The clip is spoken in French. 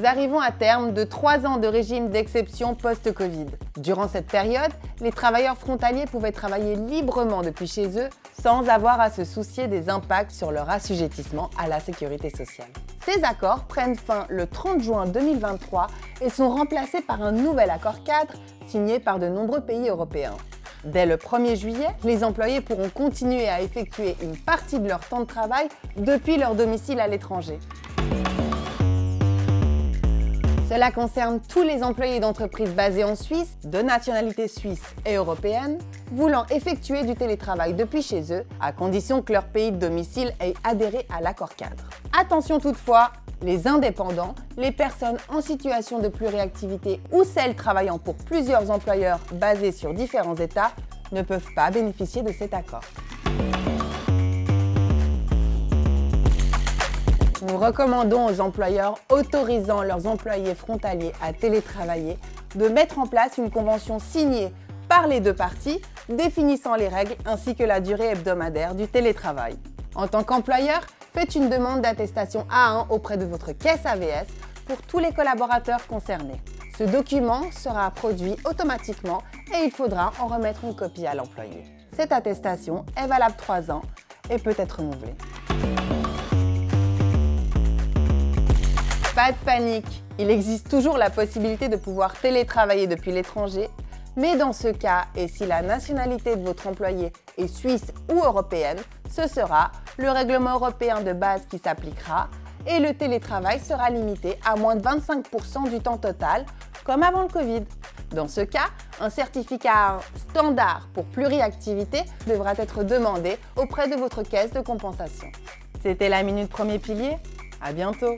arrivons à terme de 3 ans de régime d'exception post-Covid. Durant cette période, les travailleurs frontaliers pouvaient travailler librement depuis chez eux sans avoir à se soucier des impacts sur leur assujettissement à la sécurité sociale. Ces accords prennent fin le 30 juin 2023 et sont remplacés par un nouvel accord cadre signé par de nombreux pays européens. Dès le 1er juillet, les employés pourront continuer à effectuer une partie de leur temps de travail depuis leur domicile à l'étranger. Cela concerne tous les employés d'entreprises basées en Suisse, de nationalité suisse et européenne, voulant effectuer du télétravail depuis chez eux, à condition que leur pays de domicile ait adhéré à l'accord cadre. Attention toutefois, les indépendants, les personnes en situation de pluriactivité ou celles travaillant pour plusieurs employeurs basés sur différents États ne peuvent pas bénéficier de cet accord. Nous recommandons aux employeurs autorisant leurs employés frontaliers à télétravailler de mettre en place une convention signée par les deux parties définissant les règles ainsi que la durée hebdomadaire du télétravail. En tant qu'employeur, faites une demande d'attestation A1 auprès de votre caisse AVS pour tous les collaborateurs concernés. Ce document sera produit automatiquement et il faudra en remettre une copie à l'employé. Cette attestation est valable 3 ans et peut être renouvelée. Pas de panique, il existe toujours la possibilité de pouvoir télétravailler depuis l'étranger, mais dans ce cas, et si la nationalité de votre employé est suisse ou européenne, ce sera le règlement européen de base qui s'appliquera et le télétravail sera limité à moins de 25% du temps total, comme avant le Covid. Dans ce cas, un certificat standard pour pluriactivité devra être demandé auprès de votre caisse de compensation. C'était la Minute Premier Pilier, à bientôt!